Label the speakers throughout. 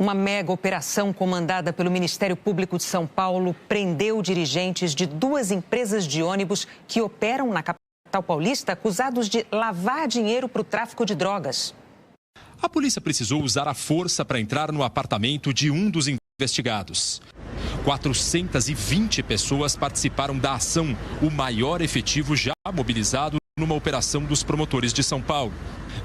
Speaker 1: Uma mega operação comandada pelo Ministério Público de São Paulo prendeu dirigentes de 2 empresas de ônibus que operam na capital paulista, acusados de lavar dinheiro para o tráfico de drogas.
Speaker 2: A polícia precisou usar a força para entrar no apartamento de um dos investigados. 420 pessoas participaram da ação, o maior efetivo já mobilizado numa operação dos promotores de São Paulo.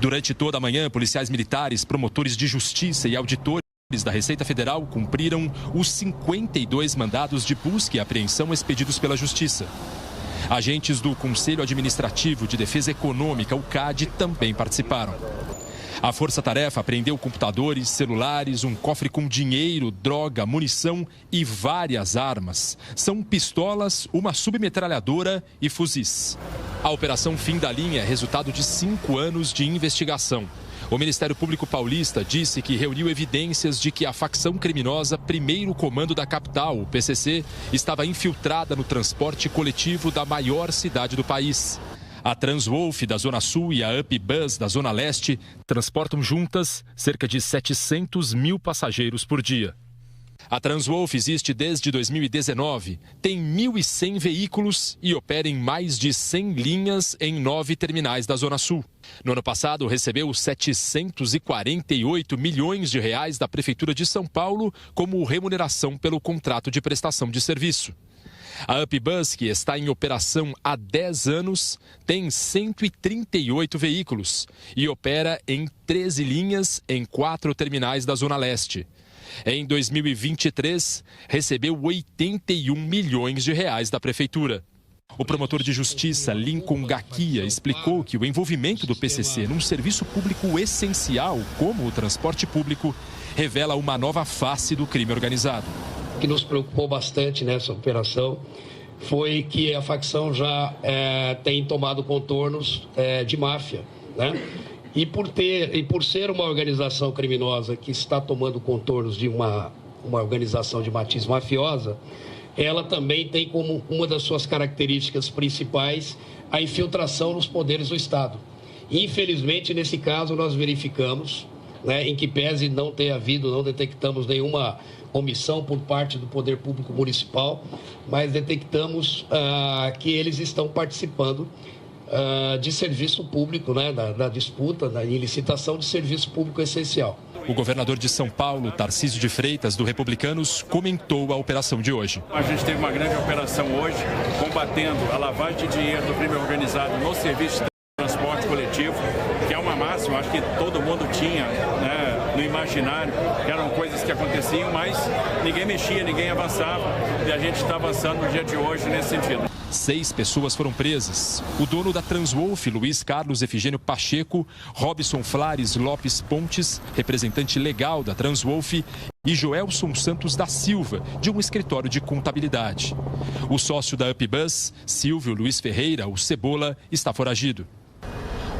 Speaker 2: Durante toda a manhã, policiais militares, promotores de justiça e auditores da Receita Federal cumpriram os 52 mandados de busca e apreensão expedidos pela Justiça. Agentes do Conselho Administrativo de Defesa Econômica, o CAD, também participaram. A força-tarefa apreendeu computadores, celulares, um cofre com dinheiro, droga, munição e várias armas. São pistolas, uma submetralhadora e fuzis. A Operação Fim da Linha é resultado de 5 anos de investigação. O Ministério Público Paulista disse que reuniu evidências de que a facção criminosa Primeiro Comando da Capital, o PCC, estava infiltrada no transporte coletivo da maior cidade do país. A Transwolf da Zona Sul e a UpBus da Zona Leste transportam juntas cerca de 700 mil passageiros por dia. A Transwolf existe desde 2019, tem 1.100 veículos e opera em mais de 100 linhas em 9 terminais da Zona Sul. No ano passado, recebeu 748 milhões de reais da Prefeitura de São Paulo como remuneração pelo contrato de prestação de serviço. A UpBus, que está em operação há 10 anos, tem 138 veículos e opera em 13 linhas em 4 terminais da Zona Leste. Em 2023, recebeu 81 milhões de reais da Prefeitura. O promotor de justiça, Lincoln Gaquia, explicou que o envolvimento do PCC num serviço público essencial, como o transporte público, revela uma nova face do crime organizado.
Speaker 3: O que nos preocupou bastante nessa operação foi que a facção já tem tomado contornos de máfia, né? E por ser uma organização criminosa que está tomando contornos de uma organização de matiz mafiosa, ela também tem como uma das suas características principais a infiltração nos poderes do Estado. Infelizmente, nesse caso, nós verificamos, né, em que pese não detectamos nenhuma omissão por parte do Poder Público Municipal, mas detectamos que eles estão participando de serviço público, né, da disputa, da licitação de serviço público essencial.
Speaker 2: O governador de São Paulo, Tarcísio de Freitas, do Republicanos, comentou a operação de hoje.
Speaker 4: A gente teve uma grande operação hoje, combatendo a lavagem de dinheiro do crime organizado no serviço de transporte coletivo, que é uma máxima, acho que todo mundo tinha, né, no imaginário, que eram coisas que aconteciam, mas ninguém mexia, ninguém avançava, e a gente está avançando no dia de hoje nesse sentido.
Speaker 2: 6 pessoas foram presas. O dono da Transwolf, Luiz Carlos Efigênio Pacheco, Robson Flares Lopes Pontes, representante legal da Transwolf, e Joelson Santos da Silva, de um escritório de contabilidade. O sócio da UpBus, Silvio Luiz Ferreira, o Cebola, está foragido.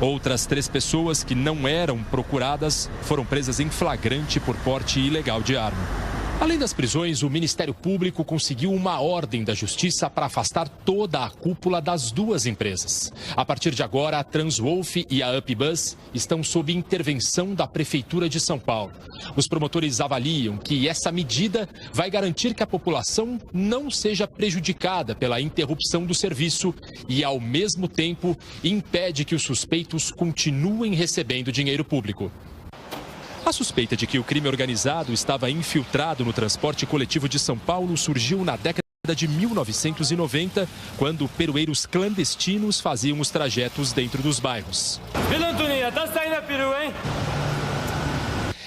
Speaker 2: Outras 3 pessoas que não eram procuradas foram presas em flagrante por porte ilegal de arma. Além das prisões, o Ministério Público conseguiu uma ordem da Justiça para afastar toda a cúpula das 2 empresas. A partir de agora, a Transwolf e a UpBus estão sob intervenção da Prefeitura de São Paulo. Os promotores avaliam que essa medida vai garantir que a população não seja prejudicada pela interrupção do serviço e, ao mesmo tempo, impede que os suspeitos continuem recebendo dinheiro público. A suspeita de que o crime organizado estava infiltrado no transporte coletivo de São Paulo surgiu na década de 1990, quando perueiros clandestinos faziam os trajetos dentro dos bairros.
Speaker 5: Vila Antoninha, tá saindo a peru, hein?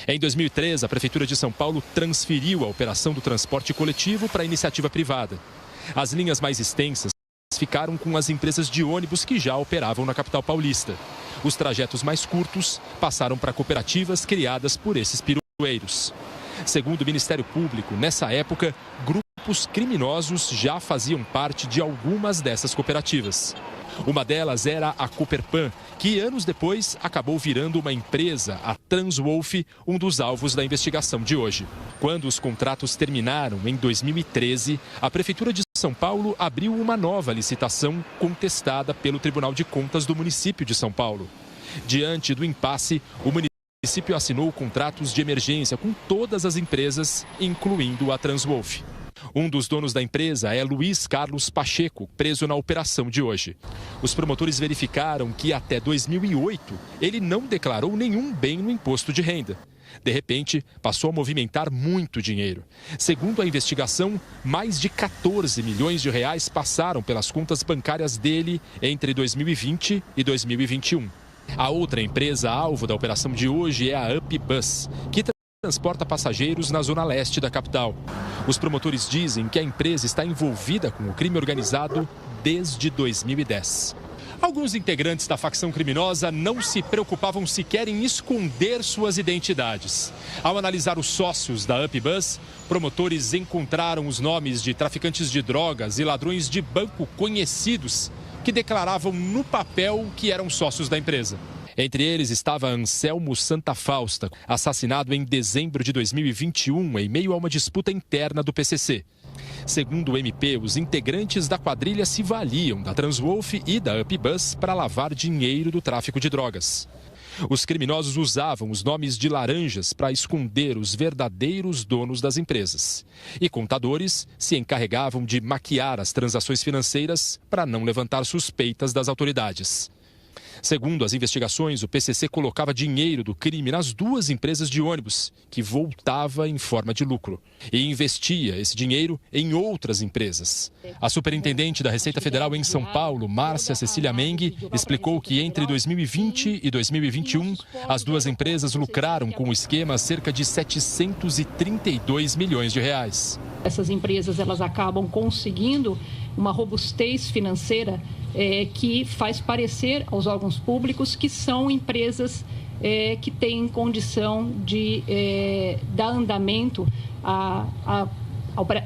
Speaker 2: Em 2003, a Prefeitura de São Paulo transferiu a operação do transporte coletivo para a iniciativa privada. As linhas mais extensas ficaram com as empresas de ônibus que já operavam na capital paulista. Os trajetos mais curtos passaram para cooperativas criadas por esses perueiros. Segundo o Ministério Público, nessa época, grupos criminosos já faziam parte de algumas dessas cooperativas. Uma delas era a Cooperpan, que anos depois acabou virando uma empresa, a Transwolf, um dos alvos da investigação de hoje. Quando os contratos terminaram em 2013, a Prefeitura de São Paulo abriu uma nova licitação contestada pelo Tribunal de Contas do município de São Paulo. Diante do impasse, o município município assinou contratos de emergência com todas as empresas, incluindo a Transwolf. Um dos donos da empresa é Luiz Carlos Pacheco, preso na operação de hoje. Os promotores verificaram que até 2008 ele não declarou nenhum bem no imposto de renda. De repente, passou a movimentar muito dinheiro. Segundo a investigação, mais de 14 milhões de reais passaram pelas contas bancárias dele entre 2020 e 2021. A outra empresa alvo da operação de hoje é a UpBus, que transporta passageiros na zona leste da capital. Os promotores dizem que a empresa está envolvida com o crime organizado desde 2010. Alguns integrantes da facção criminosa não se preocupavam sequer em esconder suas identidades. Ao analisar os sócios da UpBus, promotores encontraram os nomes de traficantes de drogas e ladrões de banco conhecidos que declaravam no papel que eram sócios da empresa. Entre eles estava Anselmo Santa Fausta, assassinado em dezembro de 2021 em meio a uma disputa interna do PCC. Segundo o MP, os integrantes da quadrilha se valiam da Transwolf e da UpBus para lavar dinheiro do tráfico de drogas. Os criminosos usavam os nomes de laranjas para esconder os verdadeiros donos das empresas. E contadores se encarregavam de maquiar as transações financeiras para não levantar suspeitas das autoridades. Segundo as investigações, o PCC colocava dinheiro do crime nas duas empresas de ônibus, que voltava em forma de lucro, e investia esse dinheiro em outras empresas. A superintendente da Receita Federal em São Paulo, Márcia Cecília Mengue, explicou que entre 2020 e 2021, as duas empresas lucraram com o esquema cerca de 732 milhões de reais.
Speaker 6: Essas empresas elas acabam conseguindo uma robustez financeira que faz parecer aos órgãos públicos que são empresas que têm condição de dar andamento à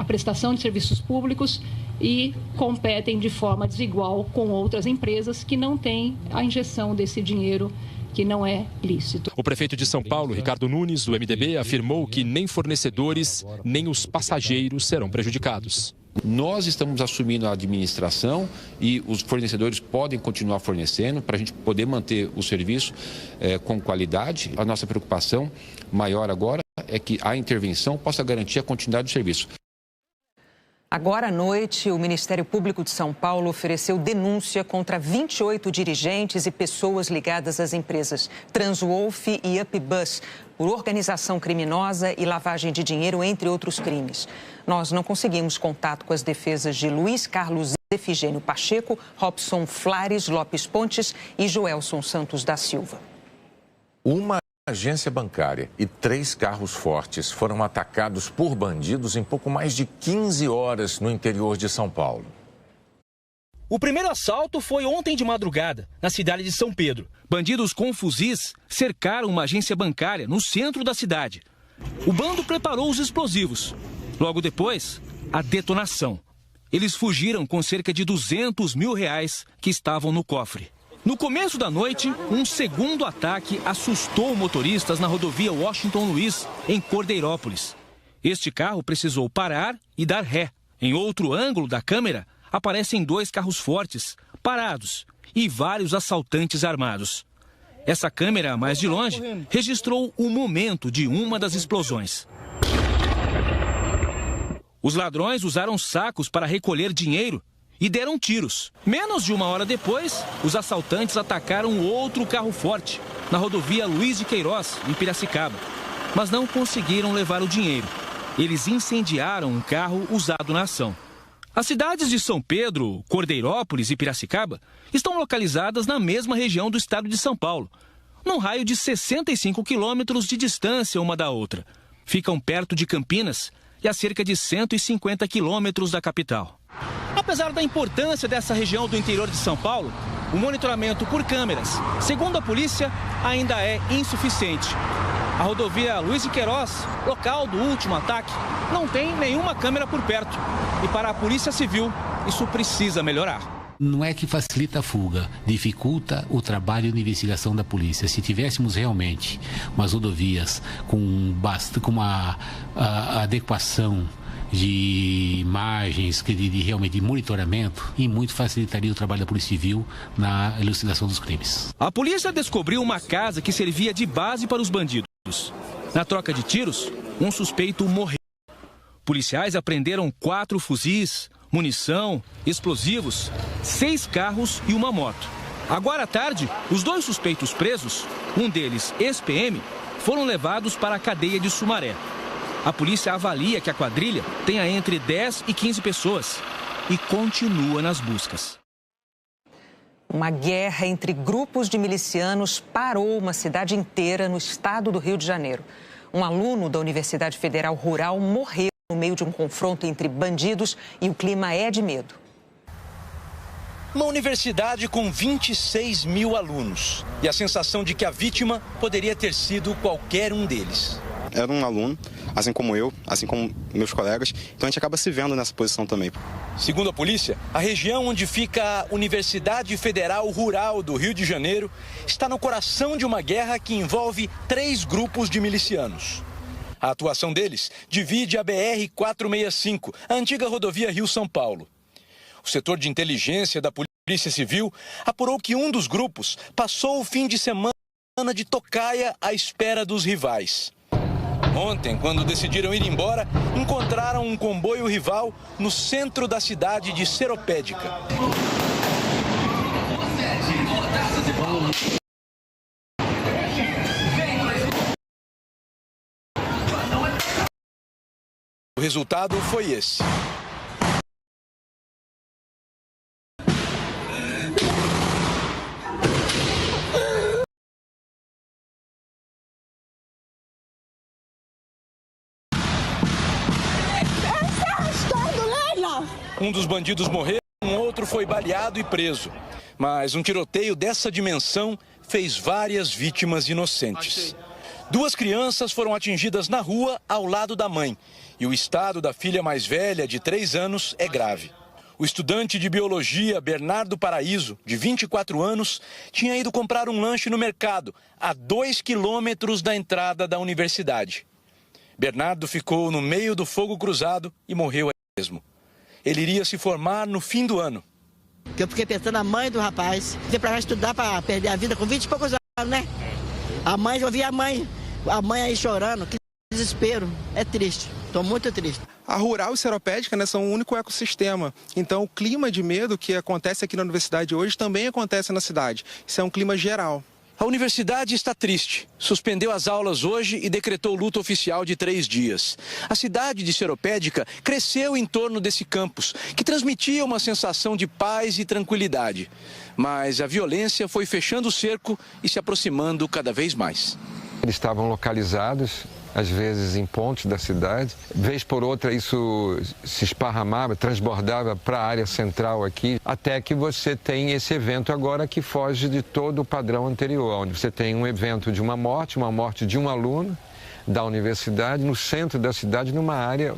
Speaker 6: prestação de serviços públicos e competem de forma desigual com outras empresas que não têm a injeção desse dinheiro que não é lícito.
Speaker 2: O prefeito de São Paulo, Ricardo Nunes, do MDB, afirmou que nem fornecedores, nem os passageiros serão prejudicados.
Speaker 7: Nós estamos assumindo a administração e os fornecedores podem continuar fornecendo para a gente poder manter o serviço com qualidade. A nossa preocupação maior agora é que a intervenção possa garantir a continuidade do serviço.
Speaker 1: Agora à noite, o Ministério Público de São Paulo ofereceu denúncia contra 28 dirigentes e pessoas ligadas às empresas Transwolf e UpBus por organização criminosa e lavagem de dinheiro, entre outros crimes. Nós não conseguimos contato com as defesas de Luiz Carlos Efigênio Pacheco, Robson Flares Lopes Pontes e Joelson Santos da Silva.
Speaker 8: Uma agência bancária e 3 carros fortes foram atacados por bandidos em pouco mais de 15 horas no interior de São Paulo.
Speaker 9: O primeiro assalto foi ontem de madrugada, na cidade de São Pedro. Bandidos com fuzis cercaram uma agência bancária no centro da cidade. O bando preparou os explosivos. Logo depois, a detonação. Eles fugiram com cerca de R$200 mil que estavam no cofre. No começo da noite, um segundo ataque assustou motoristas na rodovia Washington Luiz, em Cordeirópolis. Este carro precisou parar e dar ré. Em outro ângulo da câmera, aparecem 2 carros fortes, parados, e vários assaltantes armados. Essa câmera, mais de longe, registrou o momento de uma das explosões. Os ladrões usaram sacos para recolher dinheiro e deram tiros. Menos de uma hora depois, os assaltantes atacaram outro carro forte, na rodovia Luiz de Queiroz, em Piracicaba. Mas não conseguiram levar o dinheiro. Eles incendiaram um carro usado na ação. As cidades de São Pedro, Cordeirópolis e Piracicaba estão localizadas na mesma região do estado de São Paulo, num raio de 65 quilômetros de distância uma da outra. Ficam perto de Campinas e a cerca de 150 quilômetros da capital. Apesar da importância dessa região do interior de São Paulo, o monitoramento por câmeras, segundo a polícia, ainda é insuficiente. A rodovia Luiz de Queiroz, local do último ataque, não tem nenhuma câmera por perto. E para a Polícia Civil, isso precisa melhorar.
Speaker 10: Não é que facilita a fuga, dificulta o trabalho de investigação da polícia. Se tivéssemos realmente umas rodovias com uma adequação de imagens, realmente de monitoramento, e muito facilitaria o trabalho da Polícia Civil na elucidação dos crimes.
Speaker 9: A polícia descobriu uma casa que servia de base para os bandidos. Na troca de tiros, um suspeito morreu. Policiais apreenderam 4 fuzis, munição, explosivos, 6 carros e uma moto. Agora à tarde, os 2 suspeitos presos, um deles ex-PM, foram levados para a cadeia de Sumaré. A polícia avalia que a quadrilha tenha entre 10 e 15 pessoas e continua nas buscas.
Speaker 1: Uma guerra entre grupos de milicianos parou uma cidade inteira no estado do Rio de Janeiro. Um aluno da Universidade Federal Rural morreu no meio de um confronto entre bandidos e o clima é de medo.
Speaker 11: Uma universidade com 26 mil alunos e a sensação de que a vítima poderia ter sido qualquer um deles.
Speaker 12: Era um aluno, assim como eu, assim como meus colegas, então a gente acaba se vendo nessa posição também.
Speaker 11: Segundo a polícia, a região onde fica a Universidade Federal Rural do Rio de Janeiro está no coração de uma guerra que envolve 3 grupos de milicianos. A atuação deles divide a BR-465, a antiga rodovia Rio-São Paulo. O setor de inteligência da Polícia Civil apurou que um dos grupos passou o fim de semana de tocaia à espera dos rivais. Ontem, quando decidiram ir embora, encontraram um comboio rival no centro da cidade de Seropédica. O resultado foi esse. Um dos bandidos morreu, um outro foi baleado e preso. Mas um tiroteio dessa dimensão fez várias vítimas inocentes. 2 crianças foram atingidas na rua ao lado da mãe. E o estado da filha mais velha, de 3 anos, é grave. O estudante de biologia, Bernardo Paraíso, de 24 anos, tinha ido comprar um lanche no mercado, a 2 quilômetros da entrada da universidade. Bernardo ficou no meio do fogo cruzado e morreu aí mesmo. Ele iria se formar no fim do ano.
Speaker 13: Eu fiquei pensando na mãe do rapaz, que para estudar para perder a vida com 20 e poucos anos, né? A mãe, eu vi a mãe aí chorando, que desespero. É triste, estou muito triste.
Speaker 14: A Rural e Seropédica, né, são um único ecossistema. Então o clima de medo que acontece aqui na universidade hoje também acontece na cidade. Isso é um clima geral.
Speaker 11: A universidade está triste. Suspendeu as aulas hoje e decretou luto oficial de 3 dias. A cidade de Seropédica cresceu em torno desse campus, que transmitia uma sensação de paz e tranquilidade. Mas a violência foi fechando o cerco e se aproximando cada vez mais.
Speaker 15: Eles estavam localizados, às vezes em pontos da cidade. Vez por outra isso se esparramava, transbordava para a área central aqui, até que você tem esse evento agora que foge de todo o padrão anterior, onde você tem um evento de uma morte de um aluno da universidade, no centro da cidade, numa área,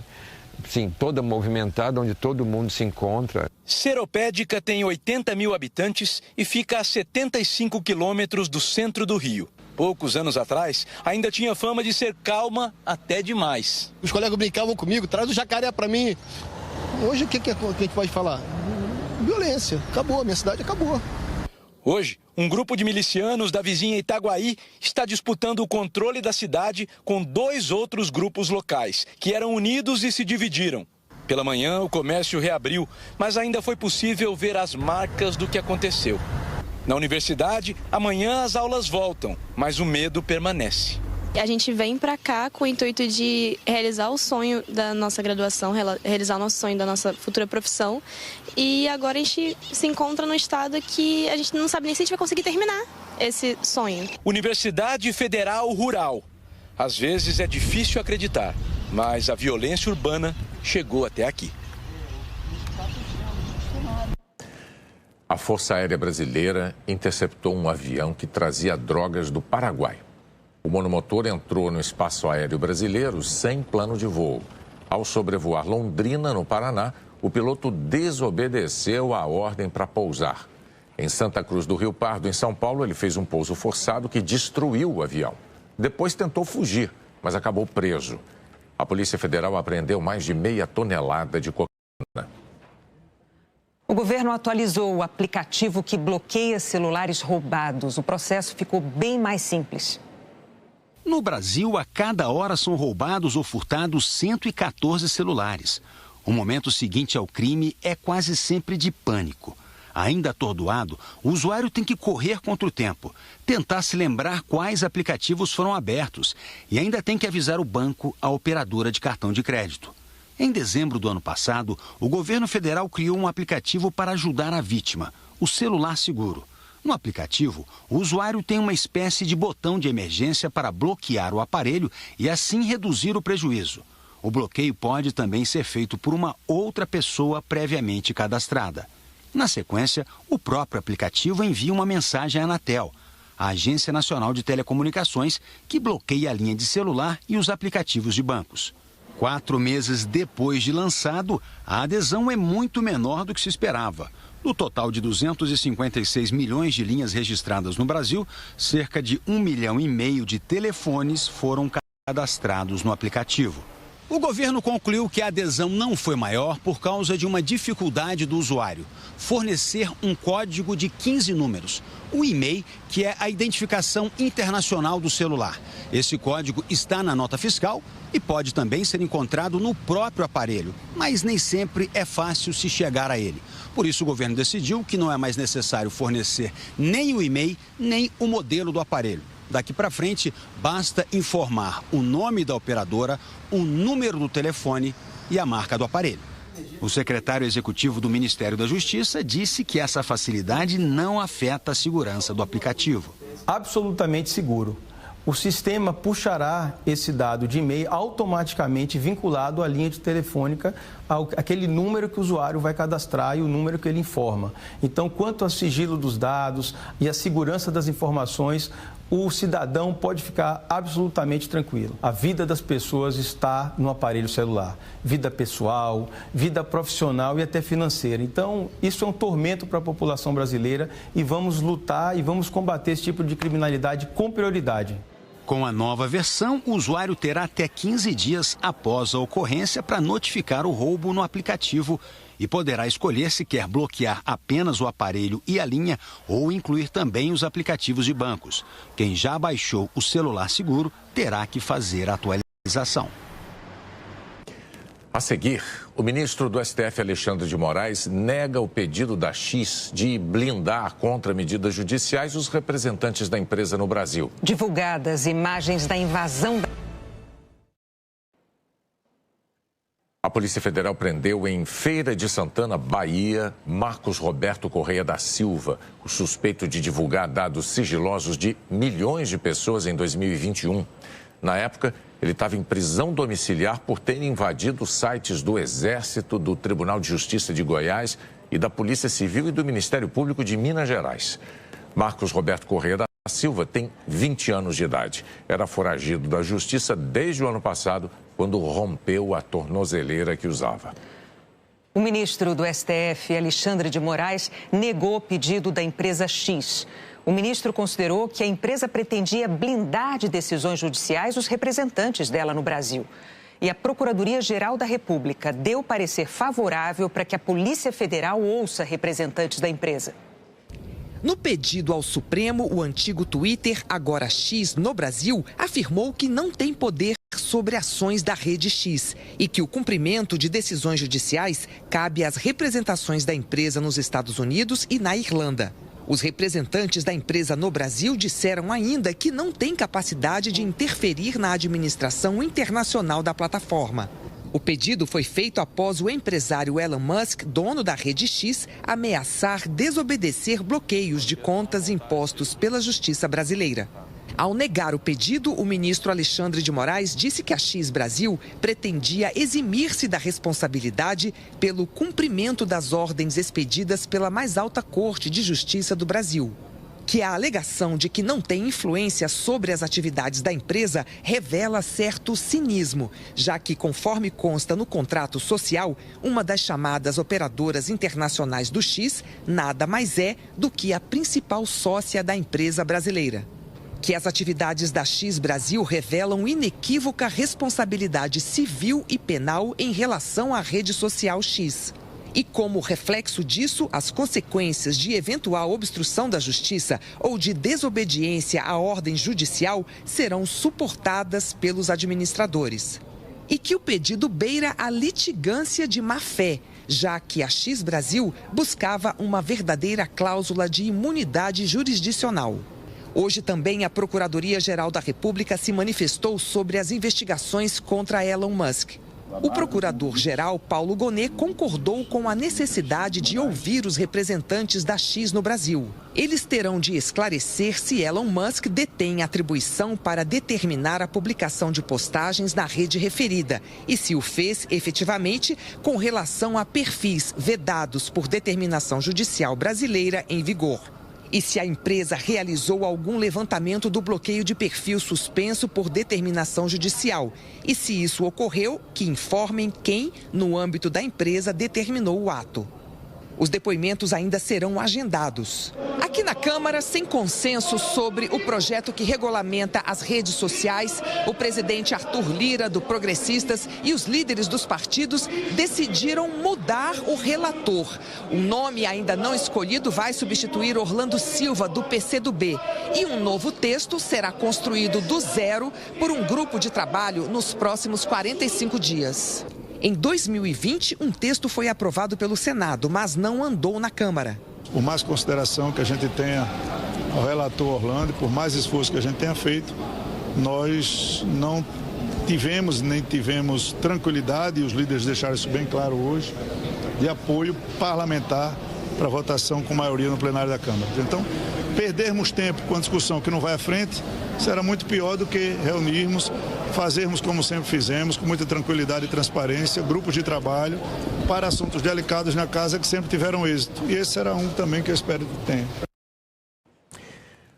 Speaker 15: sim, toda movimentada, onde todo mundo se encontra.
Speaker 11: Seropédica tem 80 mil habitantes e fica a 75 quilômetros do centro do Rio. Poucos anos atrás, ainda tinha fama de ser calma até demais.
Speaker 16: Os colegas brincavam comigo, traz o jacaré pra mim. Hoje o que a gente pode falar? Violência, acabou, minha cidade acabou.
Speaker 11: Hoje, um grupo de milicianos da vizinha Itaguaí está disputando o controle da cidade com 2 outros grupos locais, que eram unidos e se dividiram. Pela manhã, o comércio reabriu, mas ainda foi possível ver as marcas do que aconteceu. Na universidade, amanhã as aulas voltam, mas o medo permanece.
Speaker 17: A gente vem para cá com o intuito de realizar o sonho da nossa graduação, realizar o nosso sonho da nossa futura profissão. E agora a gente se encontra num estado que a gente não sabe nem se a gente vai conseguir terminar esse sonho.
Speaker 11: Universidade Federal Rural. Às vezes é difícil acreditar, mas a violência urbana chegou até aqui.
Speaker 8: A Força Aérea Brasileira interceptou um avião que trazia drogas do Paraguai. O monomotor entrou no espaço aéreo brasileiro sem plano de voo. Ao sobrevoar Londrina, no Paraná, o piloto desobedeceu a ordem para pousar. Em Santa Cruz do Rio Pardo, em São Paulo, ele fez um pouso forçado que destruiu o avião. Depois tentou fugir, mas acabou preso. A Polícia Federal apreendeu mais de meia tonelada de cocaína.
Speaker 1: O governo atualizou o aplicativo que bloqueia celulares roubados. O processo ficou bem mais simples.
Speaker 18: No Brasil, a cada hora são roubados ou furtados 114 celulares. O momento seguinte ao crime é quase sempre de pânico. Ainda atordoado, o usuário tem que correr contra o tempo, tentar se lembrar quais aplicativos foram abertos e ainda tem que avisar o banco, a operadora de cartão de crédito. Em dezembro do ano passado, o governo federal criou um aplicativo para ajudar a vítima, o Celular Seguro. No aplicativo, o usuário tem uma espécie de botão de emergência para bloquear o aparelho e assim reduzir o prejuízo. O bloqueio pode também ser feito por uma outra pessoa previamente cadastrada. Na sequência, o próprio aplicativo envia uma mensagem à Anatel, a Agência Nacional de Telecomunicações, que bloqueia a linha de celular e os aplicativos de bancos. 4 meses depois de lançado, a adesão é muito menor do que se esperava. No total de 256 milhões de linhas registradas no Brasil, cerca de 1,5 milhão de telefones foram cadastrados no aplicativo. O governo concluiu que a adesão não foi maior por causa de uma dificuldade do usuário: fornecer um código de 15 números, o e-mail, que é a identificação internacional do celular. Esse código está na nota fiscal e pode também ser encontrado no próprio aparelho, mas nem sempre é fácil se chegar a ele. Por isso, o governo decidiu que não é mais necessário fornecer nem o e-mail, nem o modelo do aparelho. Daqui para frente, basta informar o nome da operadora, o número do telefone e a marca do aparelho. O secretário executivo do Ministério da Justiça disse que essa facilidade não afeta a segurança do aplicativo.
Speaker 19: Absolutamente seguro. O sistema puxará esse dado de e-mail automaticamente vinculado à linha de telefônica, aquele número que o usuário vai cadastrar e o número que ele informa. Então, quanto ao sigilo dos dados e a segurança das informações, o cidadão pode ficar absolutamente tranquilo. A vida das pessoas está no aparelho celular. Vida pessoal, vida profissional e até financeira. Então, isso é um tormento para a população brasileira e vamos lutar e vamos combater esse tipo de criminalidade com prioridade.
Speaker 18: Com a nova versão, o usuário terá até 15 dias após a ocorrência para notificar o roubo no aplicativo e poderá escolher se quer bloquear apenas o aparelho e a linha ou incluir também os aplicativos de bancos. Quem já baixou o Celular Seguro terá que fazer a atualização.
Speaker 8: A seguir, o ministro do STF, Alexandre de Moraes, nega o pedido da X de blindar contra medidas judiciais os representantes da empresa no Brasil.
Speaker 1: Divulgadas imagens da invasão da...
Speaker 8: A Polícia Federal prendeu em Feira de Santana, Bahia, Marcos Roberto Correia da Silva, o suspeito de divulgar dados sigilosos de milhões de pessoas em 2021. Na época, ele estava em prisão domiciliar por ter invadido sites do Exército, do Tribunal de Justiça de Goiás e da Polícia Civil e do Ministério Público de Minas Gerais. Marcos Roberto Correia da Silva tem 20 anos de idade. Era foragido da Justiça desde o ano passado, quando rompeu a tornozeleira que usava.
Speaker 1: O ministro do STF, Alexandre de Moraes, negou o pedido da empresa X. O ministro considerou que a empresa pretendia blindar de decisões judiciais os representantes dela no Brasil. E a Procuradoria-Geral da República deu parecer favorável para que a Polícia Federal ouça representantes da empresa.
Speaker 20: No pedido ao Supremo, o antigo Twitter, agora X, no Brasil, afirmou que não tem poder sobre ações da rede X e que o cumprimento de decisões judiciais cabe às representações da empresa nos Estados Unidos e na Irlanda. Os representantes da empresa no Brasil disseram ainda que não têm capacidade de interferir na administração internacional da plataforma. O pedido foi feito após o empresário Elon Musk, dono da rede X, ameaçar desobedecer bloqueios de contas impostos pela Justiça brasileira. Ao negar o pedido, o ministro Alexandre de Moraes disse que a X Brasil pretendia eximir-se da responsabilidade pelo cumprimento das ordens expedidas pela mais alta Corte de Justiça do Brasil. Que a alegação de que não tem influência sobre as atividades da empresa revela certo cinismo, já que, conforme consta no contrato social, uma das chamadas operadoras internacionais do X nada mais é do que a principal sócia da empresa brasileira. que as atividades da X Brasil revelam inequívoca responsabilidade civil e penal em relação à rede social X. E como reflexo disso, as consequências de eventual obstrução da justiça ou de desobediência à ordem judicial serão suportadas pelos administradores. E que o pedido beira a litigância de má-fé, já que a X Brasil buscava uma verdadeira cláusula de imunidade jurisdicional. Hoje também a Procuradoria-Geral da República se manifestou sobre as investigações contra Elon Musk. O procurador-geral Paulo Gonet concordou com a necessidade de ouvir os representantes da X no Brasil. Eles terão de esclarecer se Elon Musk detém atribuição para determinar a publicação de postagens na rede referida e se o fez efetivamente com relação a perfis vedados por determinação judicial brasileira em vigor. E se a empresa realizou algum levantamento do bloqueio de perfil suspenso por determinação judicial. E se isso ocorreu, que informem quem, no âmbito da empresa, determinou o ato. Os depoimentos ainda serão agendados. Aqui na Câmara, sem consenso sobre o projeto que regulamenta as redes sociais, o presidente Arthur Lira, do Progressistas, e os líderes dos partidos decidiram mudar o relator. O nome ainda não escolhido vai substituir Orlando Silva, do PCdoB. E um novo texto será construído do zero por um grupo de trabalho nos próximos 45 dias. Em 2020, um texto foi aprovado pelo Senado, mas não andou na Câmara.
Speaker 21: Por mais consideração que a gente tenha ao relator Orlando, por mais esforço que a gente tenha feito, nós não tivemos, nem tivemos tranquilidade, e os líderes deixaram isso bem claro hoje, de apoio parlamentar para votação com maioria no plenário da Câmara. Então, perdermos tempo com a discussão que não vai à frente será muito pior do que reunirmos, fazermos como sempre fizemos, com muita tranquilidade e transparência, grupos de trabalho para assuntos delicados na casa que sempre tiveram êxito. E esse será um também que eu espero que tenha.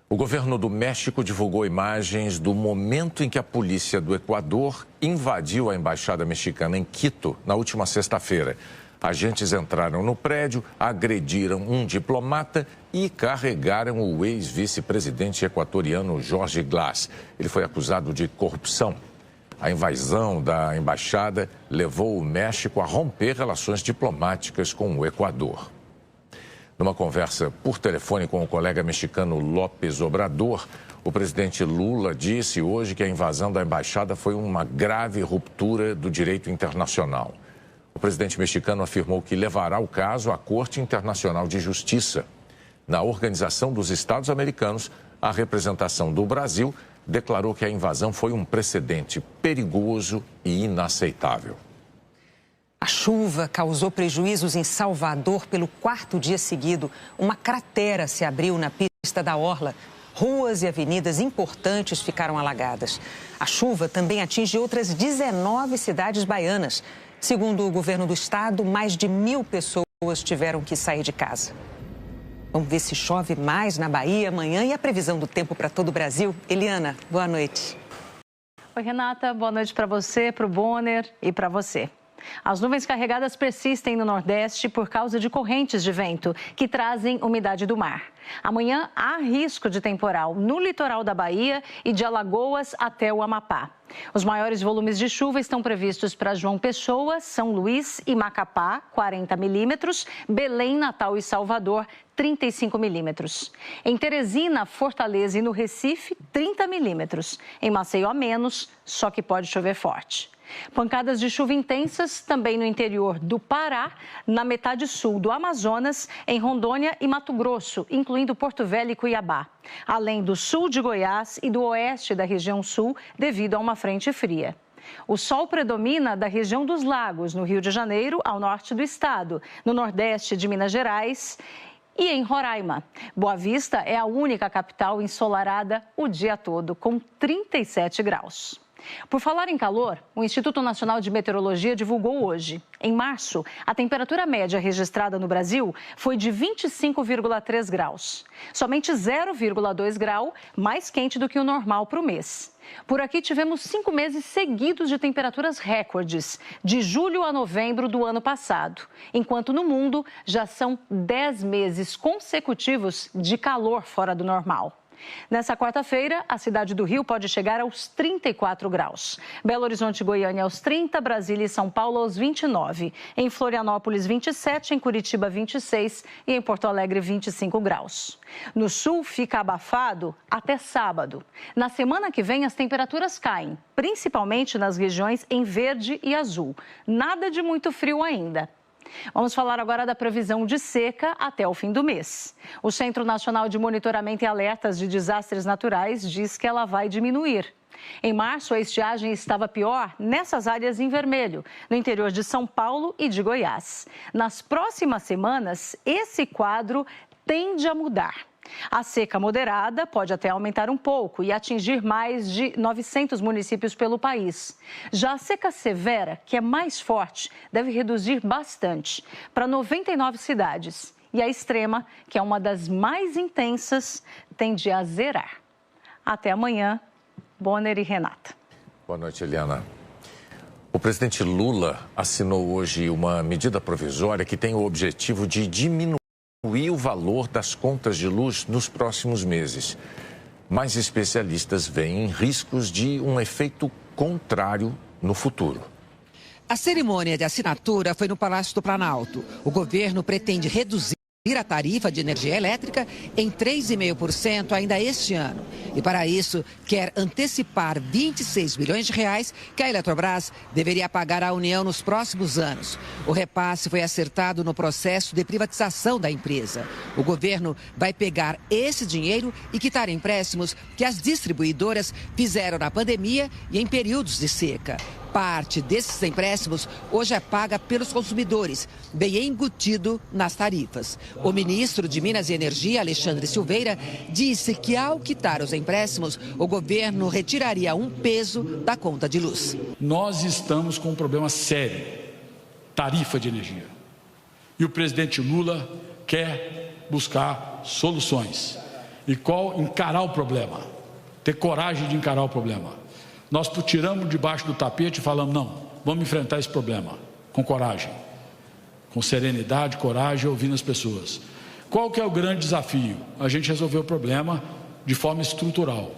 Speaker 8: O governo do México divulgou imagens do momento em que a polícia do Equador invadiu a embaixada mexicana em Quito na última sexta-feira. Agentes entraram no prédio, agrediram um diplomata e carregaram o ex-vice-presidente equatoriano Jorge Glass. Ele foi acusado de corrupção. A invasão da embaixada levou o México a romper relações diplomáticas com o Equador. Numa conversa por telefone com o colega mexicano López Obrador, o presidente Lula disse hoje que a invasão da embaixada foi uma grave ruptura do direito internacional. O presidente mexicano afirmou que levará o caso à Corte Internacional de Justiça. Na Organização dos Estados Americanos, a representação do Brasil declarou que a invasão foi um precedente perigoso e inaceitável.
Speaker 1: A chuva causou prejuízos em Salvador pelo quarto dia seguido. Uma cratera se abriu na pista da Orla. Ruas e avenidas importantes ficaram alagadas. A chuva também atinge outras 19 cidades baianas. Segundo o governo do estado, mais de 1.000 pessoas tiveram que sair de casa. Vamos ver se chove mais na Bahia amanhã e a previsão do tempo para todo o Brasil. Eliana, boa noite.
Speaker 22: Oi, Renata. Boa noite para você, para o Bonner e para você. As nuvens carregadas persistem no Nordeste por causa de correntes de vento que trazem umidade do mar. Amanhã há risco de temporal no litoral da Bahia e de Alagoas até o Amapá. Os maiores volumes de chuva estão previstos para João Pessoa, São Luís e Macapá, 40 milímetros, Belém, Natal e Salvador, 35 milímetros. Em Teresina, Fortaleza e no Recife, 30 milímetros. Em Maceió, menos, só que pode chover forte. Pancadas de chuva intensas também no interior do Pará, na metade sul do Amazonas, em Rondônia e Mato Grosso, incluindo Porto Velho e Cuiabá. Além do sul de Goiás e do oeste da região sul, devido a uma frente fria. O sol predomina da região dos Lagos, no Rio de Janeiro, ao norte do estado, no nordeste de Minas Gerais e em Roraima. Boa Vista é a única capital ensolarada o dia todo, com 37 graus. Por falar em calor, o Instituto Nacional de Meteorologia divulgou hoje. Em março, a temperatura média registrada no Brasil foi de 25,3 graus. Somente 0,2 grau mais quente do que o normal para o mês. Por aqui tivemos 5 meses seguidos de temperaturas recordes, de julho a novembro do ano passado. Enquanto no mundo já são 10 meses consecutivos de calor fora do normal. Nessa quarta-feira, a cidade do Rio pode chegar aos 34 graus. Belo Horizonte e Goiânia aos 30, Brasília e São Paulo aos 29. Em Florianópolis, 27, em Curitiba, 26 e em Porto Alegre, 25 graus. No sul, fica abafado até sábado. Na semana que vem, as temperaturas caem, principalmente nas regiões em verde e azul. Nada de muito frio ainda. Vamos falar agora da previsão de seca até o fim do mês. O Centro Nacional de Monitoramento e Alertas de Desastres Naturais diz que ela vai diminuir. Em março, a estiagem estava pior nessas áreas em vermelho, no interior de São Paulo e de Goiás. Nas próximas semanas, esse quadro tende a mudar. A seca moderada pode até aumentar um pouco e atingir mais de 900 municípios pelo país. Já a seca severa, que é mais forte, deve reduzir bastante, para 99 cidades. E a extrema, que é uma das mais intensas, tende a zerar. Até amanhã, Bonner e Renata.
Speaker 8: Boa noite, Eliana. O presidente Lula assinou hoje uma medida provisória que tem o objetivo de diminuir o valor das contas de luz nos próximos meses. Mas especialistas veem riscos de um efeito contrário no futuro.
Speaker 20: A cerimônia de assinatura foi no Palácio do Planalto. O governo pretende reduzir a tarifa de energia elétrica em 3,5% ainda este ano. E para isso, quer antecipar 26 bilhões de reais que a Eletrobras deveria pagar à União nos próximos anos. O repasse foi acertado no processo de privatização da empresa. O governo vai pegar esse dinheiro e quitar empréstimos que as distribuidoras fizeram na pandemia e em períodos de seca. Parte desses empréstimos hoje é paga pelos consumidores, bem embutido nas tarifas. O ministro de Minas e Energia, Alexandre Silveira, disse que ao quitar os empréstimos, o governo retiraria um peso da conta de luz.
Speaker 3: Nós estamos com um problema sério, tarifa de energia. E o presidente Lula quer buscar soluções. E encarar o problema, ter coragem de encarar o problema. Nós tiramos debaixo do tapete e falamos, não, vamos enfrentar esse problema com coragem, com serenidade, coragem, ouvindo as pessoas. Qual que é o grande desafio? A gente resolver o problema de forma estrutural.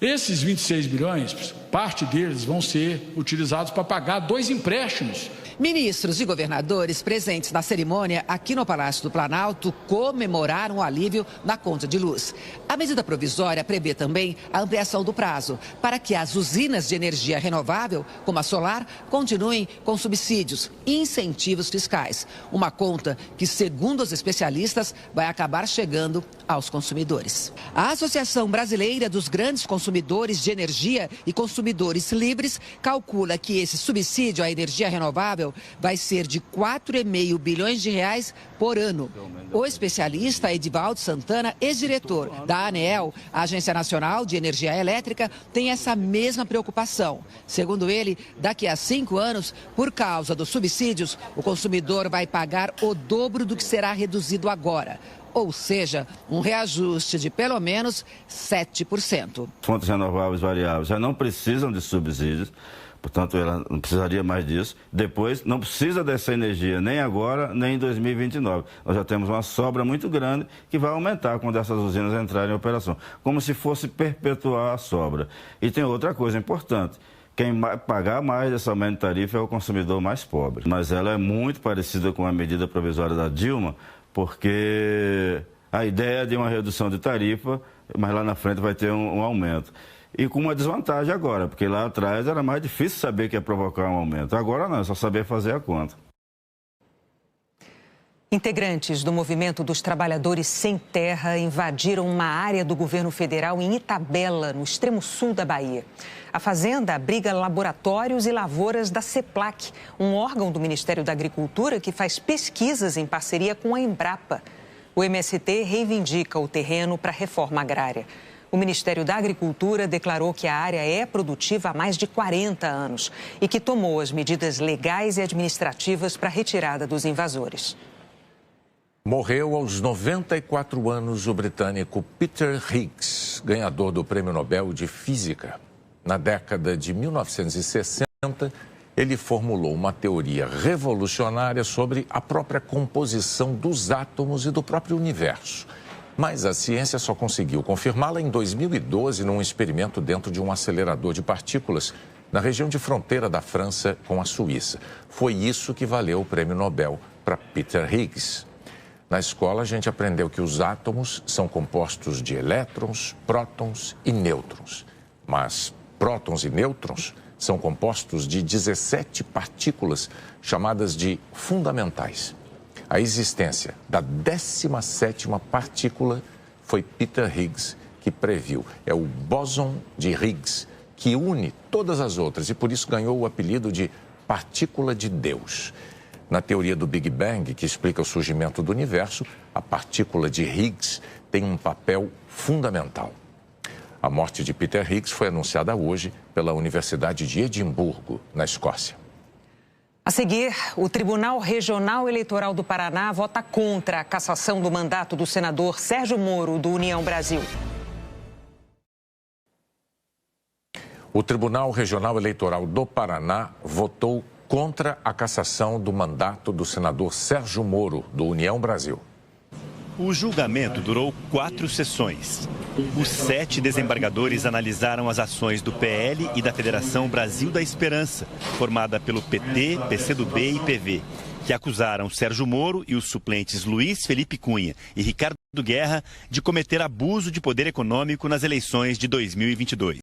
Speaker 3: Esses 26 bilhões, parte deles vão ser utilizados para pagar 2 empréstimos.
Speaker 20: Ministros e governadores presentes na cerimônia aqui no Palácio do Planalto comemoraram o alívio na conta de luz. A medida provisória prevê também a ampliação do prazo para que as usinas de energia renovável, como a solar, continuem com subsídios e incentivos fiscais. Uma conta que, segundo os especialistas, vai acabar chegando aos consumidores. A Associação Brasileira dos Grandes Consumidores de Energia e Consumidores Livres calcula que esse subsídio à energia renovável vai ser de 4,5 bilhões de reais por ano. O especialista Edivaldo Santana, ex-diretor da ANEEL, a Agência Nacional de Energia Elétrica, tem essa mesma preocupação. Segundo ele, daqui a 5 anos, por causa dos subsídios, o consumidor vai pagar o dobro do que será reduzido agora. Ou seja, um reajuste de pelo menos 7%.
Speaker 4: Fontes renováveis variáveis já não precisam de subsídios, portanto, ela não precisaria mais disso. Depois, não precisa dessa energia nem agora, nem em 2029. Nós já temos uma sobra muito grande que vai aumentar quando essas usinas entrarem em operação, como se fosse perpetuar a sobra. E tem outra coisa importante. Quem pagar mais desse aumento de tarifa é o consumidor mais pobre. Mas ela é muito parecida com a medida provisória da Dilma, porque a ideia é de uma redução de tarifa, mas lá na frente vai ter um aumento. E com uma desvantagem agora, porque lá atrás era mais difícil saber que ia provocar um aumento. Agora não, é só saber fazer a conta.
Speaker 1: Integrantes do Movimento dos Trabalhadores Sem Terra invadiram uma área do governo federal em Itabela, no extremo sul da Bahia. A fazenda abriga laboratórios e lavouras da CEPLAC, um órgão do Ministério da Agricultura que faz pesquisas em parceria com a Embrapa. O MST reivindica o terreno para a reforma agrária. O Ministério da Agricultura declarou que a área é produtiva há mais de 40 anos e que tomou as medidas legais e administrativas para a retirada dos invasores.
Speaker 8: Morreu aos 94 anos o britânico Peter Higgs, ganhador do Prêmio Nobel de Física. Na década de 1960, ele formulou uma teoria revolucionária sobre a própria composição dos átomos e do próprio universo. Mas a ciência só conseguiu confirmá-la em 2012 num experimento dentro de um acelerador de partículas na região de fronteira da França com a Suíça. Foi isso que valeu o prêmio Nobel para Peter Higgs. Na escola, a gente aprendeu que os átomos são compostos de elétrons, prótons e nêutrons. Mas prótons e nêutrons são compostos de 17 partículas chamadas de fundamentais. A existência da 17ª partícula foi Peter Higgs que previu. É o bóson de Higgs, que une todas as outras e por isso ganhou o apelido de partícula de Deus. Na teoria do Big Bang, que explica o surgimento do universo, a partícula de Higgs tem um papel fundamental. A morte de Peter Higgs foi anunciada hoje pela Universidade de Edimburgo, na Escócia.
Speaker 1: A seguir, o Tribunal Regional Eleitoral do Paraná vota contra a cassação do mandato do senador Sérgio Moro, do União Brasil.
Speaker 8: O Tribunal Regional Eleitoral do Paraná votou contra a cassação do mandato do senador Sérgio Moro, do União Brasil.
Speaker 5: O julgamento durou 4 sessões. Os 7 desembargadores analisaram as ações do PL e da Federação Brasil da Esperança, formada pelo PT, PCdoB e PV, que acusaram Sérgio Moro e os suplentes Luiz Felipe Cunha e Ricardo Guerra de cometer abuso de poder econômico nas eleições de 2022.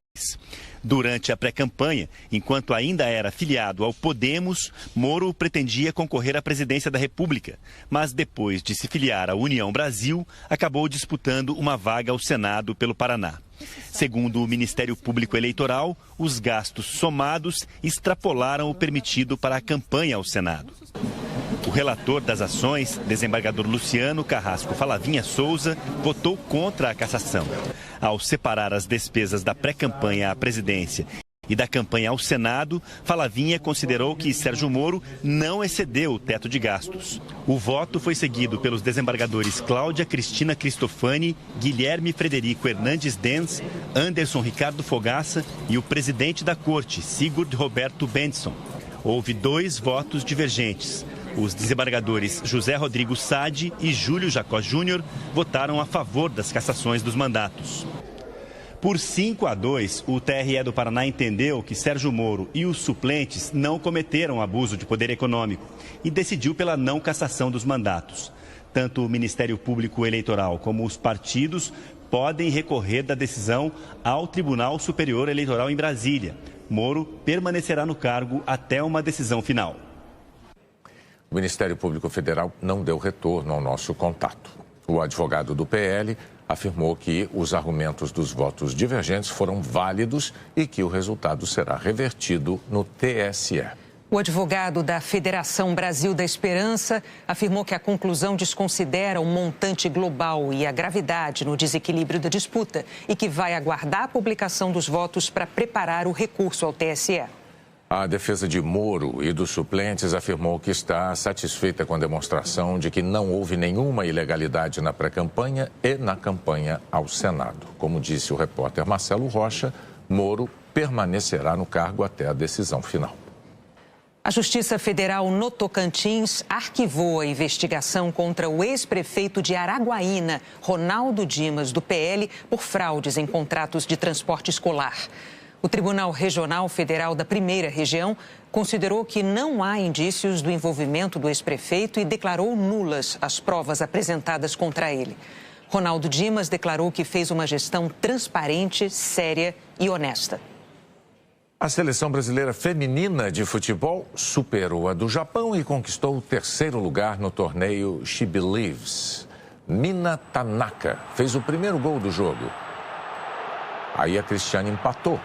Speaker 5: Durante a pré-campanha, enquanto ainda era filiado ao Podemos, Moro pretendia concorrer à presidência da República, mas depois de se filiar à União Brasil, acabou disputando uma vaga ao Senado pelo Paraná. Segundo o Ministério Público Eleitoral, os gastos somados extrapolaram o permitido para a campanha ao Senado. O relator das ações, desembargador Luciano Carrasco Falavinha Souza, votou contra a cassação. Ao separar as despesas da pré-campanha à presidência e da campanha ao Senado, Falavinha considerou que Sérgio Moro não excedeu o teto de gastos. O voto foi seguido pelos desembargadores Cláudia Cristina Cristofani, Guilherme Frederico Hernandes Dens, Anderson Ricardo Fogaça e o presidente da Corte, Sigurd Roberto Benson. Houve 2 votos divergentes. Os desembargadores José Rodrigo Sade e Júlio Jacó Júnior votaram a favor das cassações dos mandatos. Por 5-2, o TRE do Paraná entendeu que Sérgio Moro e os suplentes não cometeram abuso de poder econômico e decidiu pela não cassação dos mandatos. Tanto o Ministério Público Eleitoral como os partidos podem recorrer da decisão ao Tribunal Superior Eleitoral em Brasília. Moro permanecerá no cargo até uma decisão final.
Speaker 8: O Ministério Público Federal não deu retorno ao nosso contato. O advogado do PL afirmou que os argumentos dos votos divergentes foram válidos e que o resultado será revertido no TSE.
Speaker 1: O advogado da Federação Brasil da Esperança afirmou que a conclusão desconsidera o montante global e a gravidade no desequilíbrio da disputa e que vai aguardar a publicação dos votos para preparar o recurso ao TSE.
Speaker 8: A defesa de Moro e dos suplentes afirmou que está satisfeita com a demonstração de que não houve nenhuma ilegalidade na pré-campanha e na campanha ao Senado. Como disse o repórter Marcelo Rocha, Moro permanecerá no cargo até a decisão final.
Speaker 1: A Justiça Federal no Tocantins arquivou a investigação contra o ex-prefeito de Araguaína, Ronaldo Dimas, do PL, por fraudes em contratos de transporte escolar. O Tribunal Regional Federal da Primeira Região considerou que não há indícios do envolvimento do ex-prefeito e declarou nulas as provas apresentadas contra ele. Ronaldo Dimas declarou que fez uma gestão transparente, séria e honesta.
Speaker 8: A seleção brasileira feminina de futebol superou a do Japão e conquistou o 3º lugar no torneio She Believes. Mina Tanaka fez o primeiro gol do jogo. Aí a Cristiane empatou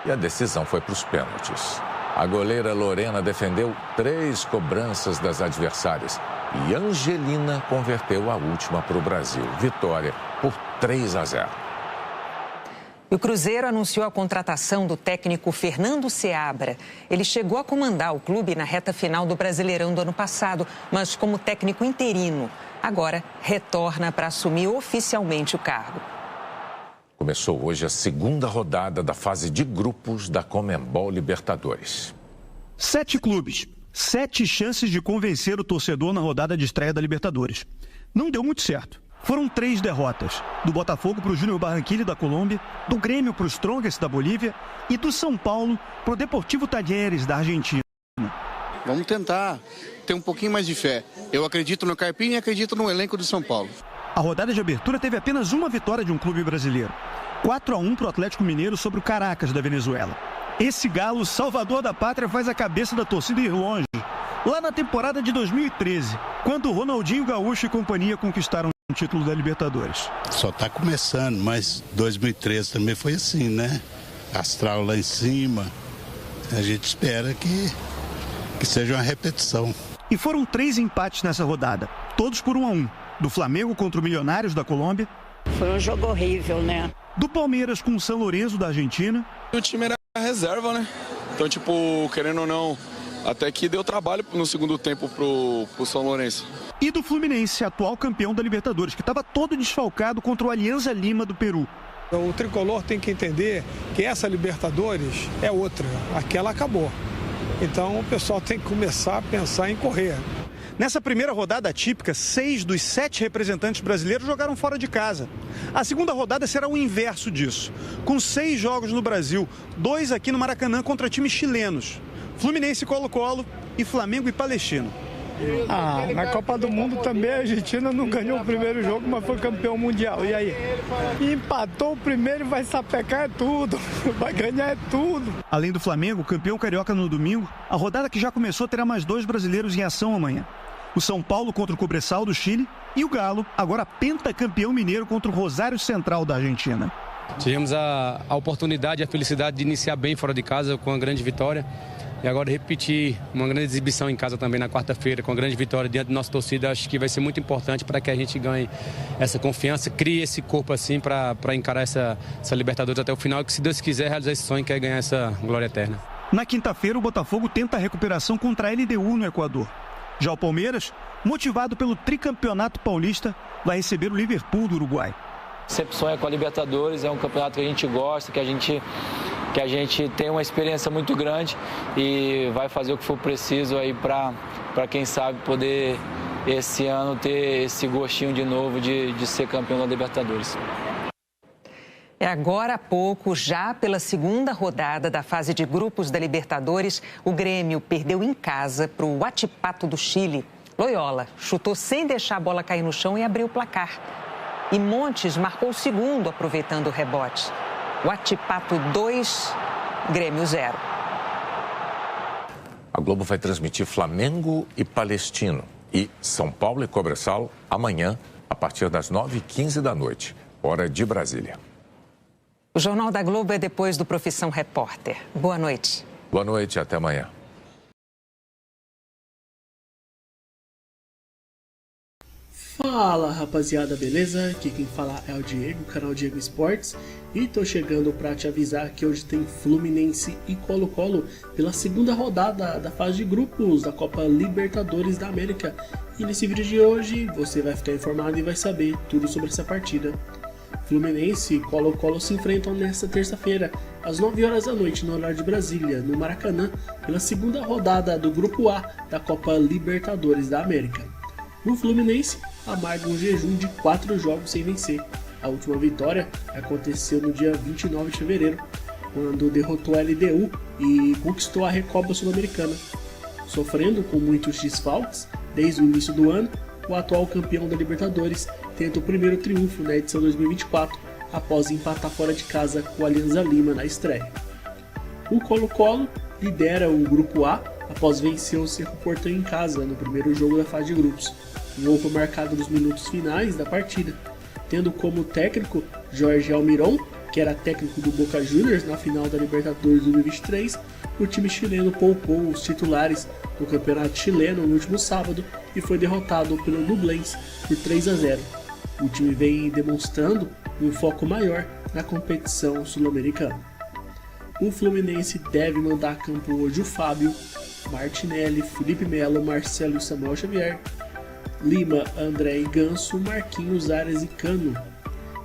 Speaker 8: e a decisão foi para os pênaltis. A goleira Lorena defendeu 3 cobranças das adversárias e Angelina converteu a última para o Brasil. Vitória por 3-0.
Speaker 1: O Cruzeiro anunciou a contratação do técnico Fernando Seabra. Ele chegou a comandar o clube na reta final do Brasileirão do ano passado, mas como técnico interino. Agora retorna para assumir oficialmente o cargo.
Speaker 8: Começou hoje a 2ª rodada da fase de grupos da Conmebol Libertadores.
Speaker 6: 7 clubes, 7 chances de convencer o torcedor na rodada de estreia da Libertadores. Não deu muito certo. Foram 3 derrotas, do Botafogo para o Júnior Barranquilla da Colômbia, do Grêmio para o Strongest da Bolívia e do São Paulo para o Deportivo Talleres da Argentina.
Speaker 2: Vamos tentar ter um pouquinho mais de fé. Eu acredito no Carpini e acredito no elenco do São Paulo.
Speaker 6: A rodada de abertura teve apenas uma vitória de um clube brasileiro. 4-1 para o Atlético Mineiro sobre o Caracas da Venezuela. Esse galo, salvador da pátria, faz a cabeça da torcida ir longe. Lá na temporada de 2013, quando Ronaldinho Gaúcho e companhia conquistaram o título da Libertadores.
Speaker 7: Só está começando, mas 2013 também foi assim, né? Astral lá em cima. A gente espera que seja uma repetição.
Speaker 6: E foram 3 empates nessa rodada, todos por 1-1. Do Flamengo contra o Milionários da Colômbia.
Speaker 23: Foi um jogo horrível, né?
Speaker 6: Do Palmeiras com o São Lourenço da Argentina.
Speaker 24: O time era reserva, né? Então, querendo ou não, até que deu trabalho no segundo tempo pro São Lourenço.
Speaker 6: E do Fluminense, atual campeão da Libertadores, que estava todo desfalcado contra o Alianza Lima do Peru.
Speaker 25: O tricolor tem que entender que essa Libertadores é outra, aquela acabou. Então o pessoal tem que começar a pensar em correr.
Speaker 6: Nessa primeira rodada atípica, 6 dos 7 representantes brasileiros jogaram fora de casa. A segunda rodada será o inverso disso, com 6 jogos no Brasil, 2 aqui no Maracanã contra times chilenos. Fluminense e Colo-Colo e Flamengo e Palestino.
Speaker 25: Na Copa do Mundo também a Argentina não ganhou o primeiro jogo, mas foi campeão mundial. E aí? Empatou o primeiro e vai sapecar é tudo. Vai ganhar é tudo.
Speaker 6: Além do Flamengo, campeão carioca no domingo, a rodada que já começou terá mais 2 brasileiros em ação amanhã. O São Paulo contra o Cobresal do Chile e o Galo, agora pentacampeão mineiro contra o Rosário Central da Argentina.
Speaker 26: Tivemos a oportunidade e a felicidade de iniciar bem fora de casa com uma grande vitória. E agora repetir uma grande exibição em casa também na quarta-feira, com a grande vitória diante da nossa torcida, acho que vai ser muito importante para que a gente ganhe essa confiança, crie esse corpo assim para encarar essa Libertadores até o final e que, se Deus quiser, realizar esse sonho que é ganhar essa glória eterna.
Speaker 6: Na quinta-feira, o Botafogo tenta a recuperação contra a LDU no Equador. Já o Palmeiras, motivado pelo tricampeonato paulista, vai receber o Liverpool do Uruguai.
Speaker 27: Sempre sonha com a Libertadores, é um campeonato que a gente gosta, que a gente tem uma experiência muito grande e vai fazer o que for preciso aí para quem sabe poder esse ano ter esse gostinho de novo de ser campeão da Libertadores.
Speaker 1: Agora há pouco, já pela segunda rodada da fase de grupos da Libertadores, o Grêmio perdeu em casa para o Huachipato do Chile. Loyola chutou sem deixar a bola cair no chão e abriu o placar. E Montes marcou o segundo, aproveitando o rebote. Huachipato 2, Grêmio 0.
Speaker 8: A Globo vai transmitir Flamengo e Palestino e São Paulo e Cobresal amanhã, a partir das 9h15 da noite, hora de Brasília.
Speaker 1: O Jornal da Globo é depois do Profissão Repórter. Boa noite.
Speaker 8: Boa noite, até amanhã.
Speaker 28: Fala rapaziada, beleza? Aqui quem fala é o Diego, canal Diego Esportes, e tô chegando para te avisar que hoje tem Fluminense e Colo-Colo pela segunda rodada da fase de grupos da Copa Libertadores da América. E nesse vídeo de hoje você vai ficar informado e vai saber tudo sobre essa partida. Fluminense e Colo-Colo se enfrentam nesta terça-feira, às 9 horas da noite, no horário de Brasília, no Maracanã, pela segunda rodada do Grupo A da Copa Libertadores da América. O Fluminense amarga um jejum de 4 jogos sem vencer. A última vitória aconteceu no dia 29 de fevereiro, quando derrotou a LDU e conquistou a Recopa Sul-Americana. Sofrendo com muitos desfalques desde o início do ano, o atual campeão da Libertadores tenta o primeiro triunfo na edição 2024, após empatar fora de casa com o Alianza Lima na estreia. O Colo-Colo lidera o Grupo A após vencer o Cerro Porteño em casa no primeiro jogo da fase de grupos. O gol foi marcado nos minutos finais da partida, tendo como técnico Jorge Almiron, que era técnico do Boca Juniors na final da Libertadores 2023. O time chileno poupou os titulares do campeonato chileno no último sábado e foi derrotado pelo Nublense por 3-0. O time vem demonstrando um foco maior na competição sul-americana. O Fluminense deve mandar a campo hoje o Fábio, Martinelli, Felipe Melo, Marcelo e Samuel Xavier, Lima, André e Ganso, Marquinhos, Arias e Cano.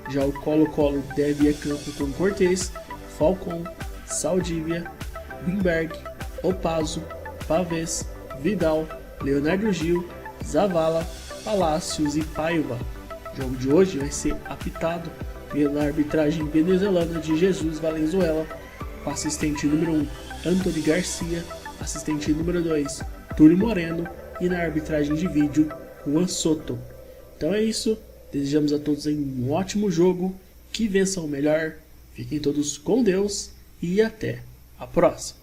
Speaker 28: Já o Colo-Colo deve ir a campo com Cortez, Falcon, Saldívia, Wimberg, Opaso, Pavés, Vidal, Leonardo Gil, Zavala, Palácios e Paiva. O jogo de hoje vai ser apitado pela arbitragem venezuelana de Jesus Valenzuela, com assistente número 1, Anthony Garcia, assistente número 2, Túlio Moreno, e na arbitragem de vídeo, Juan Soto. Então é isso, desejamos a todos um ótimo jogo, que vençam o melhor, fiquem todos com Deus e até a próxima.